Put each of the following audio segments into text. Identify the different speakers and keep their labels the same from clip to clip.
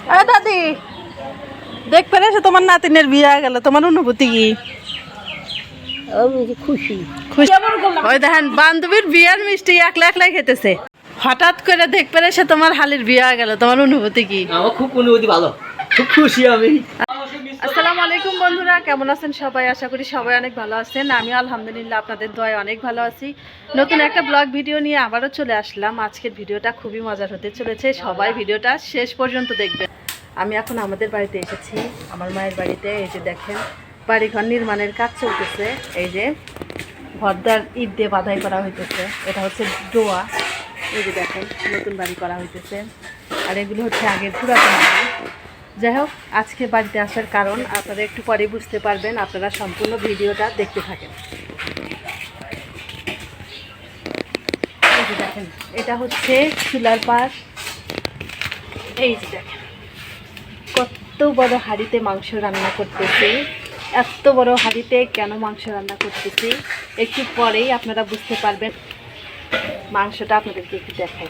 Speaker 1: দাদি দেখ পেরেছো তোমার নাতিনের বিয়ে গেল, তোমার অনুভূতি কি?
Speaker 2: খুশি
Speaker 1: খুশি। ওই দেখেন বান্ধবীর বিয়ার মিষ্টি একলা একলাই খেতেছে, হঠাৎ করে দেখ পেরেছে তোমার হালির বিয়ে গেল, তোমার অনুভূতি কি?
Speaker 2: আমার খুব অনুভূতি ভালো, খুব খুশি আমি।
Speaker 1: আসসালামু আলাইকুম বন্ধুরা, কেমন আছেন সবাই? আশা করি সবাই অনেক ভালো আছেন। আমি আলহামদুলিল্লাহ আপনাদের দোয়ায় অনেক ভালো আছি। নতুন একটা ব্লগ ভিডিও নিয়ে আবারও চলে আসলাম। আজকের ভিডিওটা খুবই মজার হতে চলেছে, সবাই ভিডিওটা শেষ পর্যন্ত দেখবেন। আমি এখন আমাদের বাড়িতে এসেছি, আমার মায়ের বাড়িতে। এই যে দেখেন বাড়িঘর নির্মাণের কাজ চলতেছে। এই যে ঘরদার ইট দিয়ে বাধাই করা হইতেছে, এটা হচ্ছে ডোয়া। এই যে দেখেন নতুন বাড়ি করা হইতেছে, আর এগুলো হচ্ছে আগের পুরাতন বাড়ি। যাই হোক, আজকে বাড়িতে আসার কারণ আপনারা একটু পরে বুঝতে পারবেন, আপনারা সম্পূর্ণ ভিডিওটা দেখতে থাকেন। এই যে দেখেন এটা হচ্ছে চুলার পাশ। এই যে দেখেন কত বড় হাঁড়িতে মাংস রান্না করতেছি। এত বড় হাঁড়িতে কেন মাংস রান্না করতেছি একটু পরেই আপনারা বুঝতে পারবেন। মাংসটা আপনাদেরকে একটু দেখাই।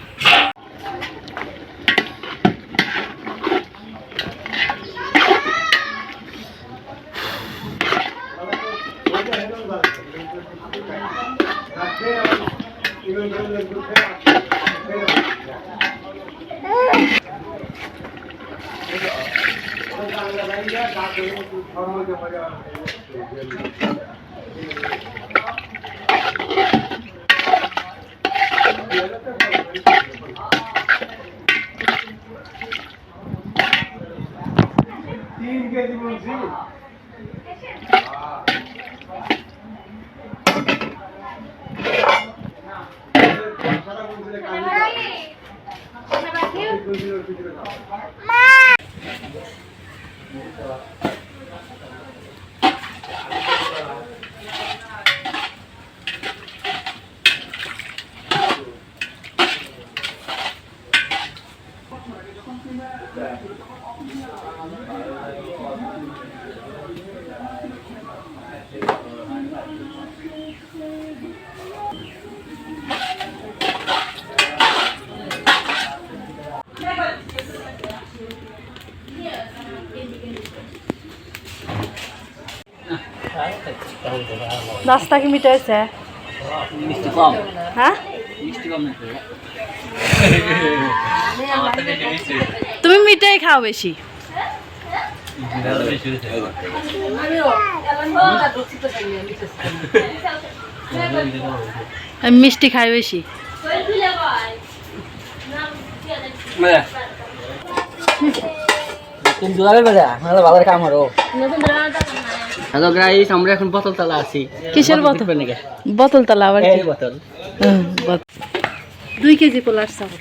Speaker 1: নাস্তা কি মিঠা হয়েছে?
Speaker 2: মিষ্টি কম।
Speaker 1: হ্যাঁ,
Speaker 2: মিষ্টি কম নাকি?
Speaker 1: তুমি মিঠাই খাও বেশি। আমি মিষ্টি খাই বেশি।
Speaker 2: ভালো কাম আরো। হ্যালো গাইস, আমরা এখন বোতলতলা আছি।
Speaker 1: কিসের বোতল? বোতলতলা আবার কি?
Speaker 2: বোতল
Speaker 1: 2 কেজি পোলার চাউল।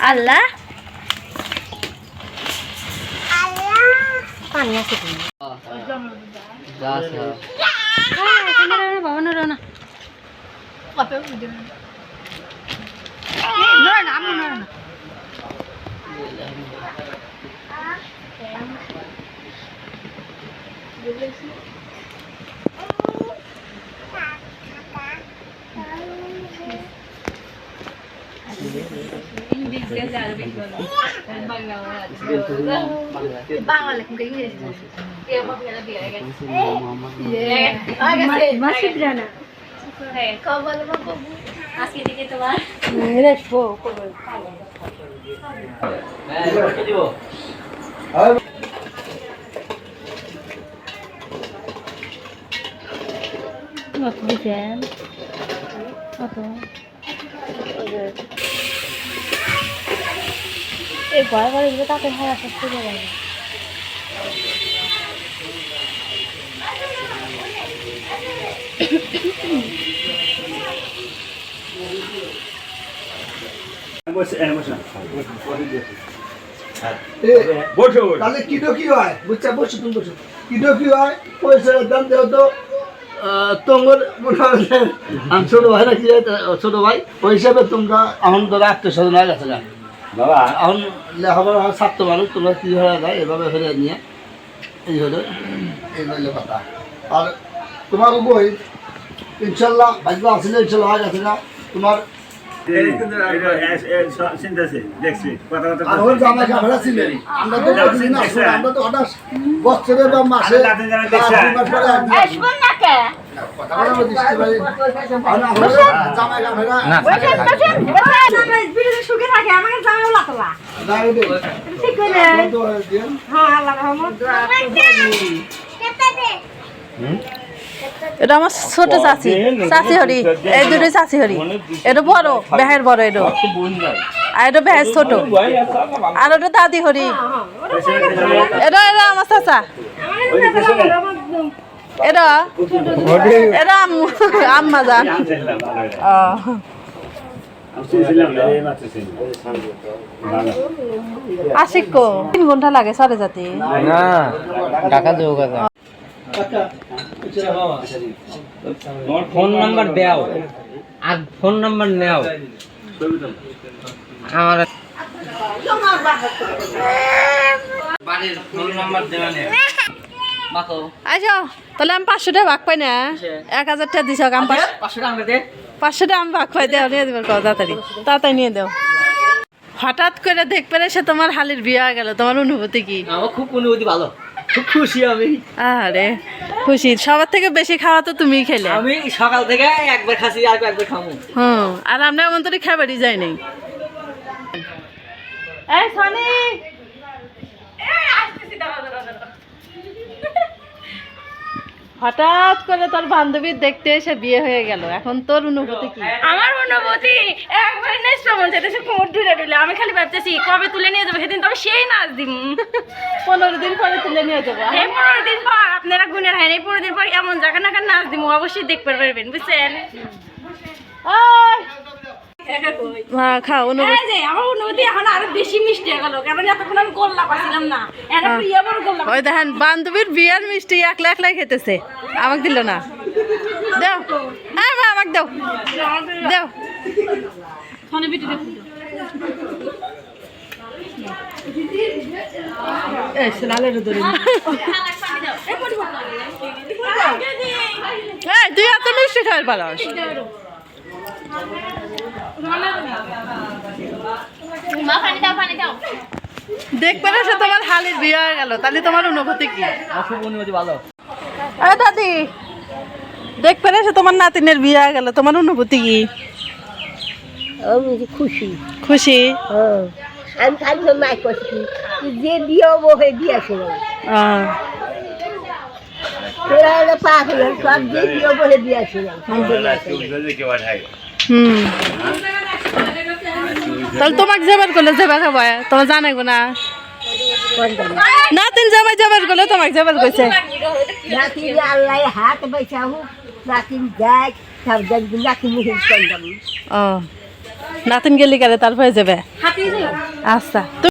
Speaker 1: আল্লাহ পানি আছে কি? বাবা না না এই ঘরে ঘরে এগুলো তাতে হয় আসা চলে যাবে।
Speaker 3: তাহলে কিটো কি হয় বুঝছা? বসো তুমি, বসো। কিটো কি হয় পয়সার দাম দেও তো তোমার মনে হয় আমি ছোট ভাই রাখি, ছোট ভাই ওই হিসাবে তোমরা এখন ধরো 800 হয়ে গেছে না বাবা। এখন লেখাপড়া ছাত্র মানুষ, তোমরা কি হয়ে যায় এভাবে ফেলে নিয়ে এই হলো কথা। আর তোমার বই ইনশাল্লাহ ভাগ্য আসলে ইনশাল্লাহ হয়ে গেছে না তোমার আর ওর জামাই কামড়া ছিলেন আমরা তো প্রতিদিন আসবো আমরা তো হঠাৎ বছরে বা মাসে বা 2 মাস পরে একদিন
Speaker 4: আসবেন না কে?
Speaker 3: কথা বলা বলছি ভাই আর না হলে জামাই কামড়া
Speaker 4: বসেন, বসেন, বসেন। বিড়ি সুখে থাকে, আমাকে জামাই লাতলা।
Speaker 3: দাই দে
Speaker 4: ঠিক করে।
Speaker 3: তো দিন
Speaker 4: হ্যাঁ, আল্লাহ রহমত।
Speaker 1: এটা আমার ছোট চাচি চাচি হরি এই দুটো চাচি হরি এটা বড় বেহের বড় এটা আর এটা বেহের ছোট আর ওটা দাদি হরি এটা এটা আমার চাচা এটা এটা আম্মা জান আশিক 3 ঘন্টা লাগে সাড়ে যাতে
Speaker 2: না টাকা দেবো কথা তোমার ফোন নাম্বার দাও আর ফোন নাম্বার নাও আমার বাড়ির ফোন নাম্বার দেওয়া নেই মাকো
Speaker 1: আচ্ছা তাহলে আমি 500 টাকা ভাগ পাই না 1000 টাকা দিছ আমি
Speaker 2: 500 টাকা দে
Speaker 1: 500 টাকা আমি ভাগ পাই দেও নিয়ে দেবার কথা তাড়াতাড়ি তাড়াতাড়ি নিয়ে দাও হঠাৎ করে দেখতে পেরে সে তোমার হালির বিয়ে হয়ে গেল তোমার অনুভূতি কি
Speaker 2: আমার খুব অনুভূতি ভালো খুব খুশি আমি
Speaker 1: আরে খুশি সবার থেকে বেশি খাওয়া তো তুমিই খেলে
Speaker 2: আমি সকাল থেকে একবার খাসি আর একবার খামু
Speaker 1: হুম আর আমরা এমন তো খাবারই যাই নাই এই সনি হঠাৎ করে তোর বান্ধবীর দেখতে এসে বিয়ে হয়ে গেল এখন তোর অনুভূতি কি
Speaker 4: আমার অনুভূতি একবারে নেক্সট মন চাইতেছে কোমর ঢুলে ঢুলে আমি খালি ভাবতেছি কবে তুলে নিয়ে যাবো সেদিন তবে সেই নাচ দিম
Speaker 1: 15 দিন পরে তুলে নিয়ে যাবো
Speaker 4: এই 15 দিন পর আপনারা গুণের হয় এই 15 দিন পর এমন জায়গা না নাচ দিম অবশ্যই দেখতে পারবেন বুঝছেন
Speaker 1: খাও অনুভূতি
Speaker 4: এই যে আমার অনুভূতি এখন আরো বেশি মিষ্টি হয়ে গেল কারণ এতক্ষণ আমি গোল্লা পাচ্ছিলাম না এখন প্রিয় বড় গোল্লা
Speaker 1: ওই দেখেন বান্ধবীর বিয়ের মিষ্টি একলা একলাই খেতেছে আমাকে দিল না দাও হ্যাঁ মা আমাকে দাও দাও
Speaker 4: ফোনে বিটি দেখুন
Speaker 1: এই সোনালের ধরে এই তুই এত মিষ্টি খাই পালাস
Speaker 4: মা পানি দাও পানি দাও
Speaker 1: দেখবে না সে তোমার হালির বিয়ে হয়ে গেল তাহলে তোমার অনুভূতি কি
Speaker 2: আমার খুব অনুভূতি ভালো
Speaker 1: দাদি দেখবে না সে তোমার নাতিনের বিয়ে হয়ে গেল তোমার অনুভূতি কি
Speaker 5: আমি খুশি
Speaker 1: খুশি
Speaker 5: আমি খালি মাই করছি যে বিয়ে হবো হয়ে বিয়ে ছিল তোরা হলো পাগল সব যে বিয়ে হবো হয়ে বিয়ে ছিল
Speaker 1: তাহলে তোমাকে যাবার করলে যাবা খাবা তোমার জানাই গো না নাতিন যাবার যাবার করলে তোমাকে যাবার কইছে
Speaker 5: নাকি আল্লাহ হাত বেচাও নাকি যাই সব জায়গায় নাকি মুখে করলাম
Speaker 1: ও নাতিন গেলি কারে তারপরে যাবে
Speaker 4: হাতি যাও
Speaker 1: আচ্ছা